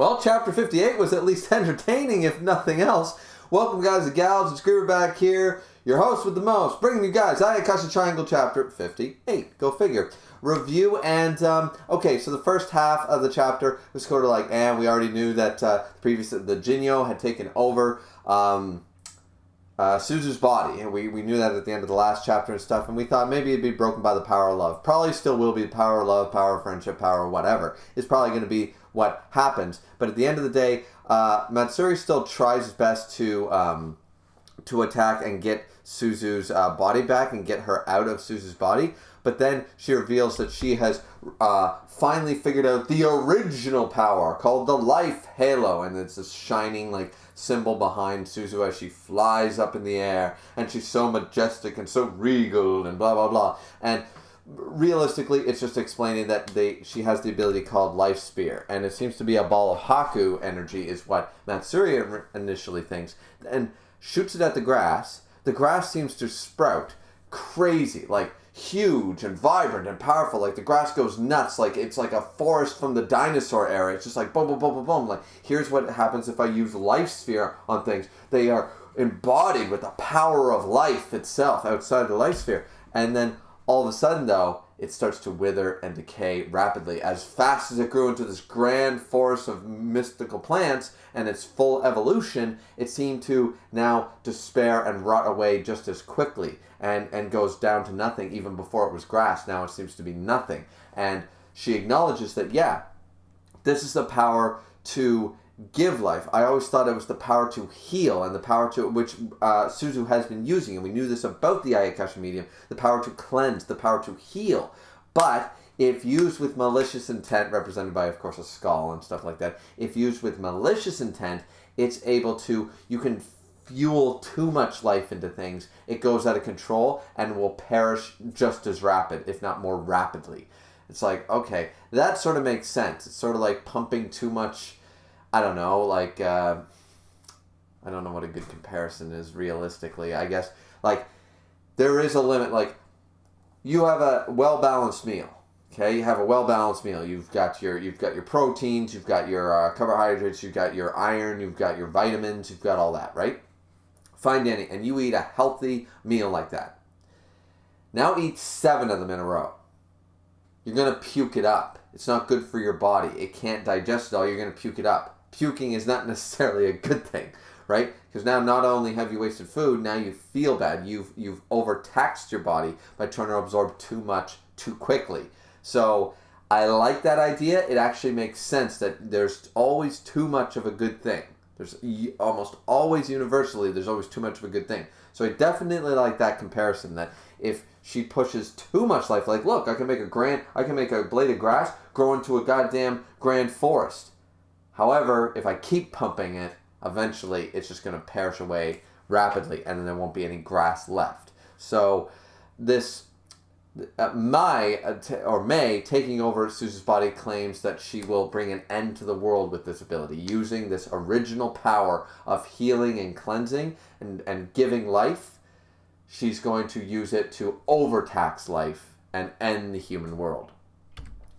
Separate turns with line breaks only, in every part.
Well, chapter 58 was at least entertaining, if nothing else. Welcome, guys and gals. It's Griever back here, your host with the most, bringing you guys Ayakashi Triangle chapter 58. Go figure. Review and, okay, so the first half of the chapter was sort of like, we already knew that the Jinyo had taken over Suzu's body. And we knew that at the end of the last chapter and stuff, and we thought maybe it'd be broken by the power of love. Probably still will be the power of love, power of friendship, power of whatever. It's probably going to be what happens. But at the end of the day, Matsuri still tries his best to attack and get Suzu's body back and get her out of Suzu's body. But then she reveals that she has finally figured out the original power called the Life Halo. And it's this shining like symbol behind Suzu as she flies up in the air. And she's so majestic and so regal and blah, blah, blah. And realistically, it's just explaining that she has the ability called Life Spear. And it seems to be a ball of Haku energy is what Matsuri initially thinks. And shoots it at the grass. The grass seems to sprout crazy, like huge and vibrant and powerful. Like the grass goes nuts, like it's like a forest from the dinosaur era. It's just like boom, boom, boom, boom, boom. Like here's what happens if I use Life Sphere on things. They are embodied with the power of life itself outside of the Life Sphere. And then all of a sudden, though, it starts to wither and decay rapidly. As fast as it grew into this grand forest of mystical plants and its full evolution, it seemed to now despair and rot away just as quickly and goes down to nothing even before it was grass. Now it seems to be nothing. And she acknowledges that, yeah, this is the power to give life. I always thought it was the power to heal and the power to, which Suzu has been using, and we knew this about the Ayakashi medium, the power to cleanse, the power to heal. But if used with malicious intent, represented by, of course, a skull and stuff like that, if used with malicious intent, it's able to, you can fuel too much life into things. It goes out of control and will perish just as rapid, if not more rapidly. It's like, okay, that sort of makes sense. It's sort of like pumping too much, I don't know, like, I don't know what a good comparison is realistically. I guess, like, there is a limit. Like, you have a well-balanced meal, okay? You have a well-balanced meal. You've got your proteins, you've got your carbohydrates, you've got your iron, you've got your vitamins, you've got all that, right? Find any, and you eat a healthy meal like that. Now eat 7 of them in a row. You're going to puke it up. It's not good for your body. It can't digest it all. You're going to puke it up. Puking is not necessarily a good thing, right? Because now not only have you wasted food, now you feel bad. You've overtaxed your body by trying to absorb too much too quickly. So I like that idea. It actually makes sense that there's always too much of a good thing. There's almost always universally, there's always too much of a good thing. So I definitely like that comparison that if she pushes too much life, like, look, I can make a blade of grass grow into a goddamn grand forest. However, if I keep pumping it, eventually it's just going to perish away rapidly and then there won't be any grass left. So this May taking over Suzu's body claims that she will bring an end to the world with this ability, using this original power of healing and cleansing and giving life. She's going to use it to overtax life and end the human world.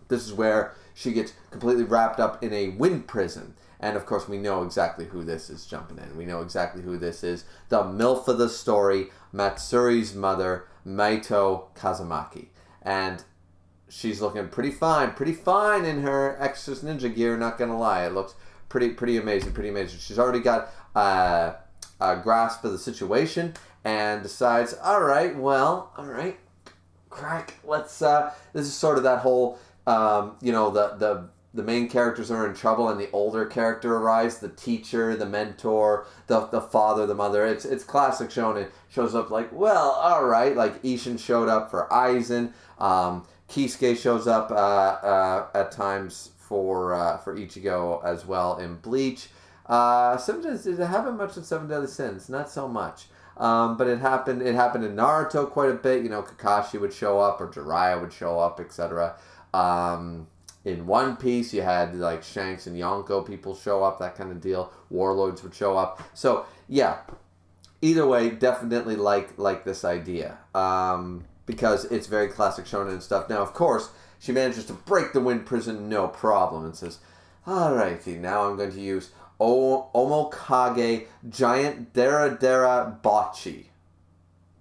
This is where she gets completely wrapped up in a wind prison. And of course, we know exactly who this is jumping in. We know exactly who this is. The MILF of the story, Matsuri's mother, Maito Kazumaki. And she's looking pretty fine in her Exorcist Ninja gear, not gonna lie. It looks pretty amazing, She's already got a grasp of the situation and decides, all right, crack, let's, this is sort of that whole, the main characters are in trouble and the older character arrives, the teacher, the mentor, the father, the mother. It's classic shonen. Shows up like, well, all right, like Ishin showed up for Aizen. Kisuke shows up at times for Ichigo as well in Bleach. Sometimes it haven't much in Seven Deadly Sins, not so much. But it happened in Naruto quite a bit. Kakashi would show up or Jiraiya would show up, etc. In One Piece, you had like Shanks and Yonko people show up, that kind of deal. Warlords would show up. So yeah, either way, definitely like this idea because it's very classic shonen and stuff. Now, of course, she manages to break the wind prison no problem and says, Alrighty, now I'm going to use Omokage Giant Dera Bocce.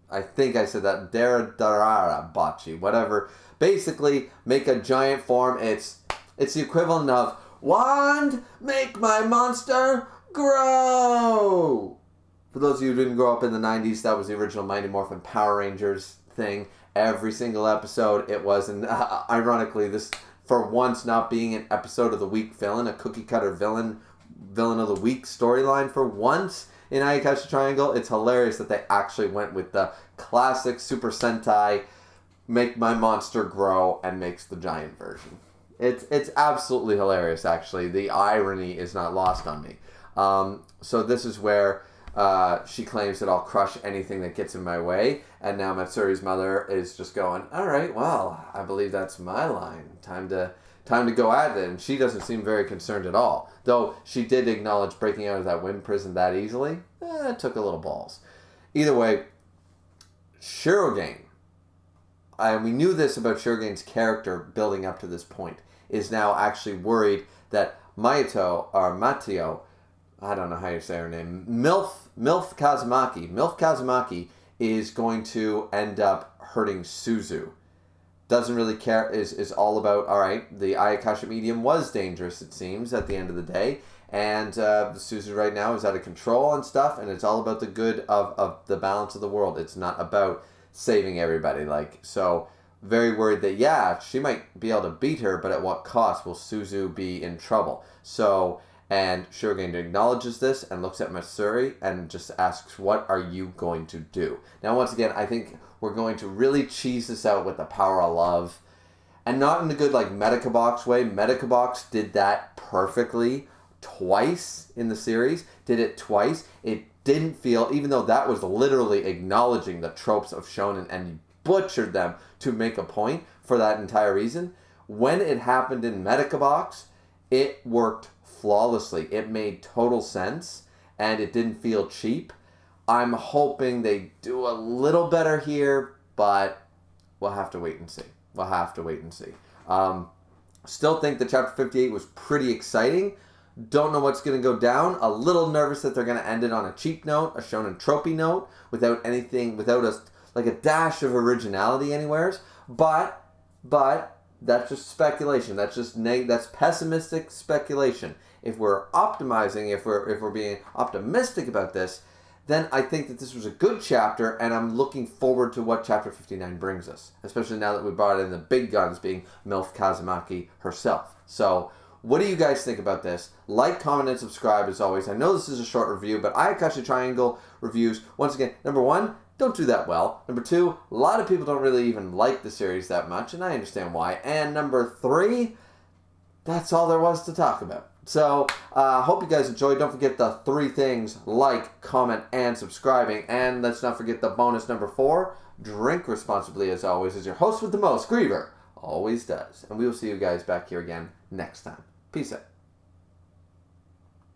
I think I said that. Dera Bocce. Whatever. Basically, make a giant form. It's the equivalent of Wand, make my monster grow! For those of you who didn't grow up in the 90s, that was the original Mighty Morphin Power Rangers thing. Every single episode, it was, and ironically, this, for once, not being an episode of the week villain, a cookie-cutter villain of the week storyline for once in Ayakashi Triangle, it's hilarious that they actually went with the classic Super Sentai, make my monster grow, and makes the giant version. It's absolutely hilarious, actually. The irony is not lost on me. So this is where she claims that I'll crush anything that gets in my way, and now Matsuri's mother is just going, all right, well, I believe that's my line. Time to go at it, and she doesn't seem very concerned at all. Though she did acknowledge breaking out of that wind prison that easily. It took a little balls. Either way, Shirogane, and we knew this about Shirogane's character building up to this point, is now actually worried that Mateo, I don't know how you say her name, Milf Kazumaki is going to end up hurting Suzu. Doesn't really care, is all about, all right, the Ayakashi medium was dangerous, it seems, at the end of the day, and Suzu right now is out of control and stuff, and it's all about the good of the balance of the world. It's not about saving everybody, so very worried that, yeah, she might be able to beat her, but at what cost will Suzu be in trouble? So, and Shirogane acknowledges this and looks at Matsuri and just asks, what are you going to do? Now, once again, I think we're going to really cheese this out with the power of love. And not in a good, Medica Box way. Medica Box did that perfectly twice in the series. Did it twice. It didn't feel, even though that was literally acknowledging the tropes of shonen and butchered them to make a point for that entire reason. When it happened in Medica Box, it worked flawlessly. It made total sense, and it didn't feel cheap. I'm hoping they do a little better here, but we'll have to wait and see. Still think that Chapter 58 was pretty exciting. Don't know what's going to go down. A little nervous that they're going to end it on a cheap note, a shonen tropey note, without a dash of originality anywheres. But that's just speculation. That's pessimistic speculation. If we're optimizing, if we're being optimistic about this, then I think that this was a good chapter, and I'm looking forward to what Chapter 59 brings us, especially now that we brought in the big guns, being Milf Kazumaki herself. So, what do you guys think about this? Like, comment, and subscribe as always. I know this is a short review, but Ayakashi Triangle reviews, once again, number one, don't do that well. Number two, a lot of people don't really even like the series that much, and I understand why. And number three, that's all there was to talk about. So, hope you guys enjoyed. Don't forget the three things: like, comment, and subscribing. And let's not forget the bonus number 4. Drink responsibly, as always, as your host with the most, Griever, always does. And we will see you guys back here again next time. Peace out.